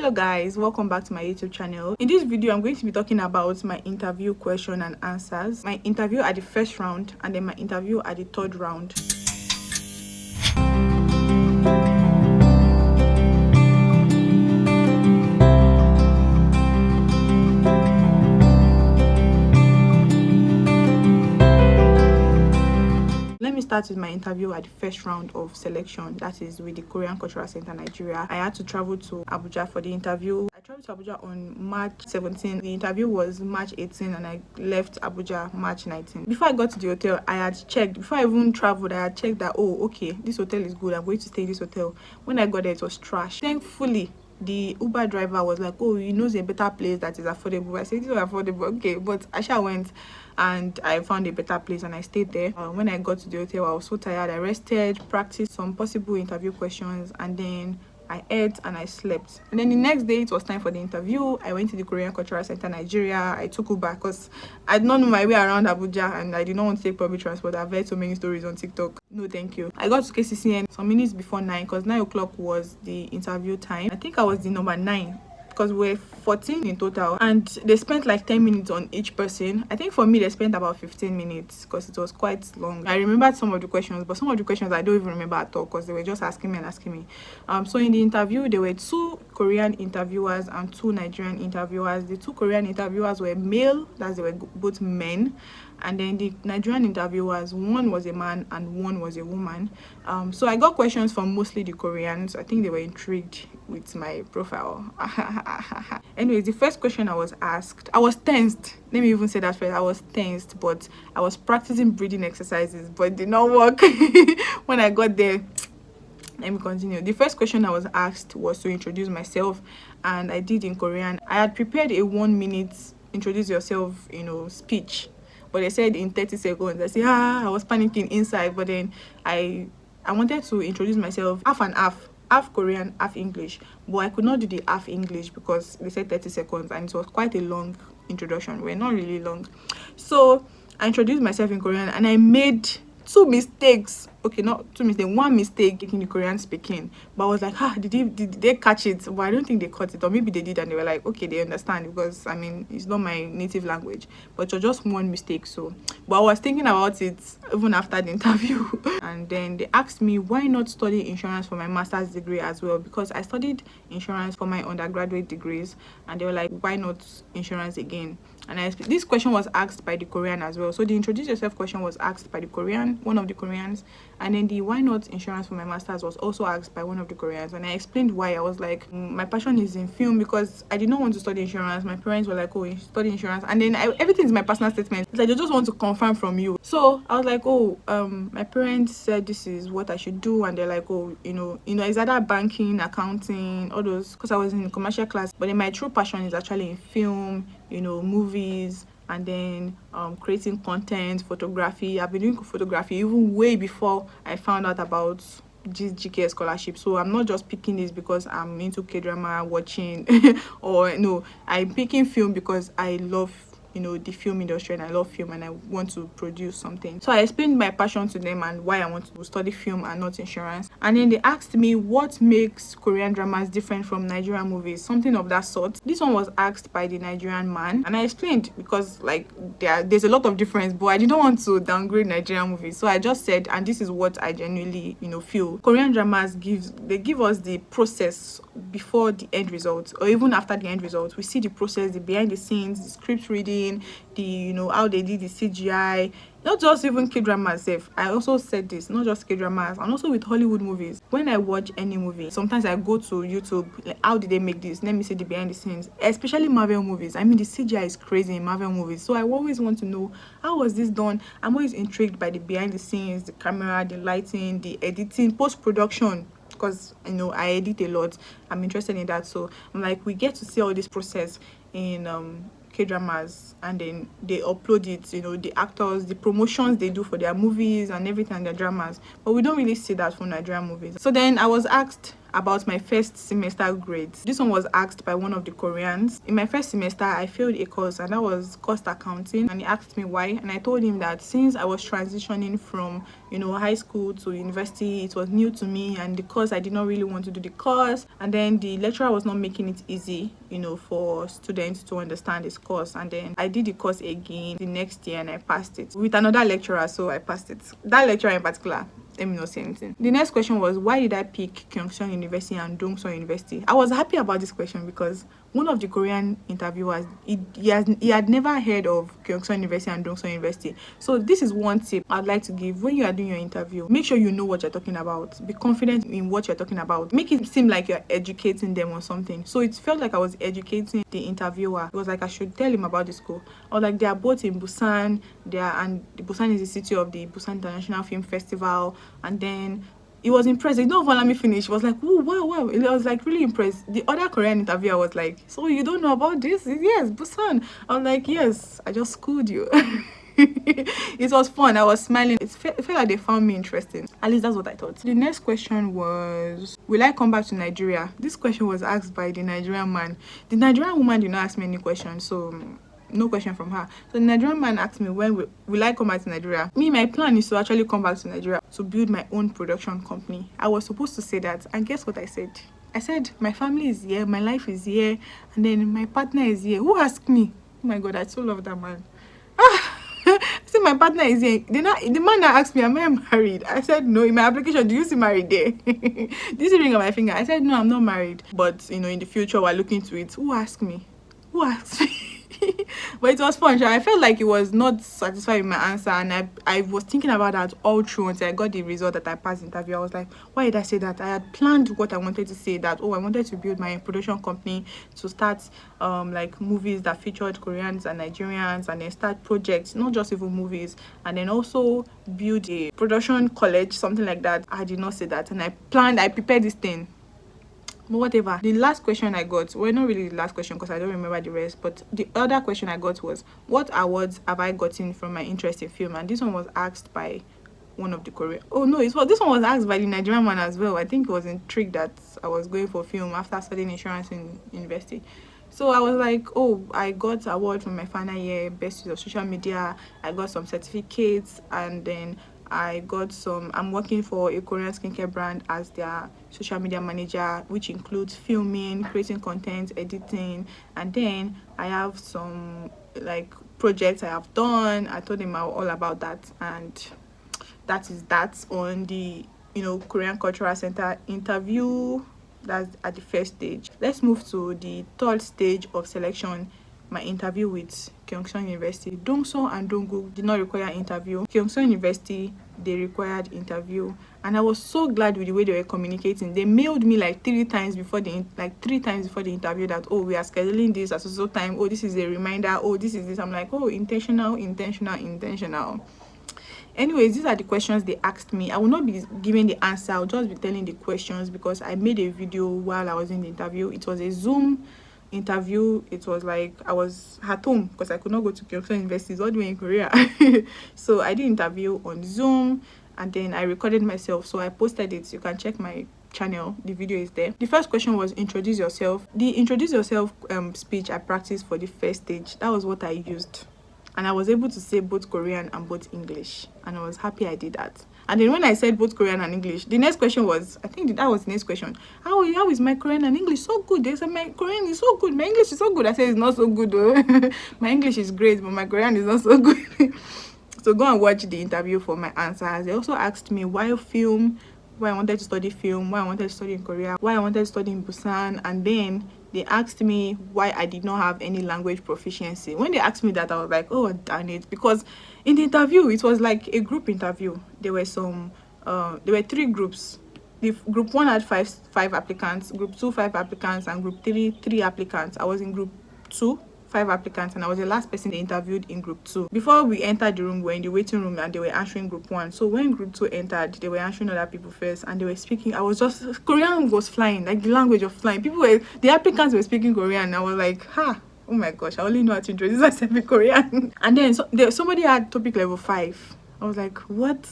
Hello guys, welcome back to my YouTube channel. In this video I'm going to be talking about my interview question and answers, my interview at the first round and then my interview at the third round. Let me start with my interview at the first round of selection, that is with the Korean Cultural Center Nigeria. I had to travel to Abuja for the interview. I traveled to Abuja on March 17. The interview was March 18 and I left Abuja March 19. Before I got to the hotel, I had checked, before I even traveled, I had checked that, oh, okay, this hotel is good, I'm going to stay in this hotel. When I got there, it was trash. Thankfully, the Uber driver was like, oh, he knows a better place that is affordable. I said, this is affordable, okay, but I went and I found a better place and I stayed there. When I got to the hotel, I was so tired. I rested, practiced some possible interview questions, and then I ate and I slept. And then the next day, it was time for the interview. I went to the Korean Cultural Center Nigeria. I took Uber because I did not know my way around Abuja and I did not want to take public transport. I've heard so many stories on TikTok. No, thank you. I got to KCCN some minutes before 9 because 9 o'clock was the interview time. I think I was the number 9. Because we're 14 in total and they spent like 10 minutes on each person. I think for me they spent about 15 minutes because it was quite long. I remembered some of the questions, but some of the questions I don't even remember at all because they were just asking me. So in the interview there were 2 Korean interviewers and 2 Nigerian interviewers. The 2 Korean interviewers were male, that's they were both men, and then the Nigerian interviewers, one was a man and one was a woman. So I got questions from mostly the Koreans. I think they were intrigued with my profile. Anyways, the first question I was asked, I was tensed. Let me even say that first. I was tensed, but I was practicing breathing exercises, but it did not work. When I got there, let me continue. The first question I was asked was to introduce myself, and I did in Korean. I had prepared a 1-minute introduce yourself, speech, but they said in 30 seconds. I said, I was panicking inside, but then I wanted to introduce myself half and half Korean, half English, but I could not do the half English because they said 30 seconds and it was quite a long introduction. We're not really long. So I introduced myself in Korean and I made 2 mistakes. Okay, not 2 mistakes, 1 mistake in the Korean speaking. But I was like, did they catch it? But I don't think they caught it, or maybe they did and they were like, okay, they understand, because I mean it's not my native language. But it was just 1 mistake. So but I was thinking about it even after the interview. And then they asked me why not study insurance for my master's degree as well, because I studied insurance for my undergraduate degrees, and they were like, why not insurance again? And this question was asked by the Korean as well. So the introduce yourself question was asked by the Korean, one of the Koreans, and then the why not insurance for my master's was also asked by one of the Koreans. And I explained why. I was like, my passion is in film, because I did not want to study insurance. My parents were like, oh, you study insurance, and then everything is my personal statement. It's like they just want to confirm from you. So I was like, oh, my parents said this is what I should do, and they're like, oh, it's either banking, accounting, all those, because I was in commercial class. But then my true passion is actually in film, movies, and then creating content, photography. I've been doing photography even way before I found out about this GKS scholarship. So I'm not just picking this because I'm into K-drama watching or no, I'm picking film because I love the film industry and I love film and I want to produce something. So I explained my passion to them and why I want to study film and not insurance. And then they asked me what makes Korean dramas different from Nigerian movies, something of that sort. This one was asked by the Nigerian man, and I explained because like there's a lot of difference, but I didn't want to downgrade Nigerian movies. So I just said, and this is what I genuinely feel, Korean dramas give us the process before the end result, or even after the end result. We see the process, the behind the scenes, the script reading, the how they did the CGI. Not just even K-dramas. I also said this, not just K-dramas, and also with Hollywood movies. When I watch any movie, sometimes I go to YouTube, like, how did they make this? Let me see the behind the scenes. Especially Marvel movies. I mean, the CGI is crazy in Marvel movies. So I always want to know, how was this done? I'm always intrigued by the behind the scenes, the camera, the lighting, the editing, post-production, because I edit a lot. I'm interested in that. So I'm like, we get to see all this process in K-dramas, and then they upload it, the actors, the promotions they do for their movies and everything, their dramas, but we don't really see that for Nigerian movies. So then I was asked about my first semester grades. This one was asked by one of the Koreans. In my first semester, I failed a course, and that was cost accounting. And he asked me why, and I told him that since I was transitioning from, high school to university, it was new to me, and the course, I did not really want to do the course. And then the lecturer was not making it easy, for students to understand this course. And then I did the course again the next year, and I passed it with another lecturer, so I passed it. That lecturer in particular, let me not say anything. The next question was, why did I pick Kyungsung University and Dongsuan University? I was happy about this question because one of the Korean interviewers, he had never heard of Kyungsung University and Dongsuan University. So this is one tip I'd like to give. When you are doing your interview, make sure you know what you're talking about. Be confident in what you're talking about. Make it seem like you're educating them on something. So it felt like I was educating the interviewer. It was like I should tell him about the school. I was like, they are both in Busan. And Busan is the city of the Busan International Film Festival. And then he was impressed. He didn't let me finish. He was like, oh, wow. I was like really impressed. The other Korean interviewer was like, so you don't know about this? Yes, Busan. I was like, yes, I just schooled you. It was fun. I was smiling. It felt like they found me interesting. At least that's what I thought. The next question was, will I come back to Nigeria? This question was asked by the Nigerian man. The Nigerian woman did not ask me any questions, so no question from her. So the Nigerian man asked me, when will I come back to Nigeria? My plan is to actually come back to Nigeria to build my own production company. I was supposed to say that, and guess what I said? I said, my family is here, my life is here, and then my partner is here. Who asked me? Oh my God, I so love that man. I said, my partner is here. The man that asked me, am I married? I said, no. In my application, do you see married there? Do you see ring on my finger? I said, no, I'm not married. But, in the future, we're looking to it. Who asked me? But it was fun. I felt like it was not satisfied with my answer, and I was thinking about that all through until I got the result that I passed the interview. I was like, why did I say that? I had planned what I wanted to say, that I wanted to build my production company to start like movies that featured Koreans and Nigerians, and then start projects, not just even movies, and then also build a production college, something like that. I did not say that, and I prepared this thing. But whatever. The last question I got, well, not really the last question because I don't remember the rest, but the other question I got was, what awards have I gotten from my interest in film? And this one was asked by one of the Korean. Oh no, this one was asked by the Nigerian man as well. I think he was intrigued that I was going for film after studying insurance in university. So I was like, oh, I got award from my final year, best use of social media. I got some certificates, and then I'm working for a Korean skincare brand as their social media manager, which includes filming, creating content, editing, and then I have some like projects I have done. I told them all about that, and that is that on the Korean Cultural Center interview. That's at the first stage. Let's move to the third stage of selection, my interview with Kyungsung University. Dongsuan and Dongguk did not require interview. Kyungsung University, they required interview, and I was so glad with the way they were communicating. They mailed me like three times before the interview that, oh, we are scheduling this at so time. Oh, this is a reminder. Oh, this is this. I'm like, oh, intentional. Anyways, these are the questions they asked me. I will not be giving the answer. I'll just be telling the questions because I made a video while I was in the interview. It was a Zoom interview. It was like I was at home because I could not go to Kyungsung University all the way in Korea. So I did interview on Zoom, and then I recorded myself, so I posted it. You can check my channel, the video is there. The first question was introduce yourself. The introduce yourself speech I practiced for the first stage. That was what I used, and I was able to say both Korean and both English, and I was happy I did that. And then when I said both Korean and English, the next question was, I think that was the next question, how is my Korean and English so good? They said my Korean is so good, my English is so good. I said it's not so good though. My English is great, but my Korean is not so good. So go and watch the interview for my answers. They also asked me why film, why I wanted to study film, why I wanted to study in Korea, why I wanted to study in Busan, and then they asked me why I did not have any language proficiency. When they asked me that, I was like, oh, darn it. Because in the interview, it was like a group interview. There were three groups. Group 1 had five applicants, group 2, 5 applicants, and group 3 applicants. I was in group 2, 5 applicants, and I was the last person they interviewed in group 2. Before we entered the room, we were in the waiting room, and they were answering group 1. So when group 2 entered, they were answering other people first, and they were speaking. Korean was flying, like the language of flying. The applicants were speaking Korean, and I was like, oh my gosh, I only know how to introduce myself in Korean. And then somebody had topic level 5. I was like, what?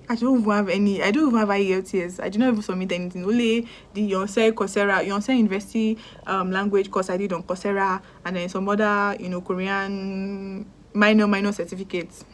I don't even have any. I don't even have IELTS. I did not even submit anything. Only the Yonsei Coursera, Yonsei University language course I did on Coursera, and then some other, Korean minor certificates.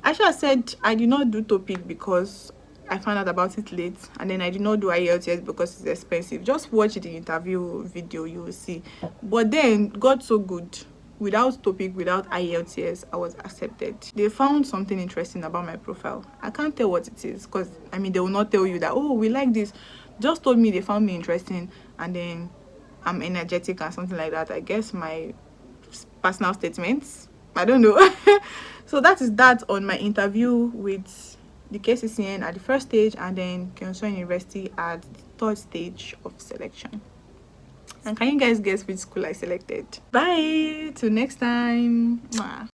Actually, I said I did not do topic because I found out about it late, and then I did not do IELTS because it's expensive. Just watch the interview video, you will see. But then got so good. Without topic, without IELTS, I was accepted. They found something interesting about my profile. I can't tell what it is because they will not tell you that, oh, we like this. Just told me they found me interesting, and then I'm energetic and something like that. I guess my personal statements. I don't know. So that is that on my interview with the KCCN at the first stage, and then Kyungsoo University at the third stage of selection. And can you guys guess which school I selected? Bye! Till next time. Mwah.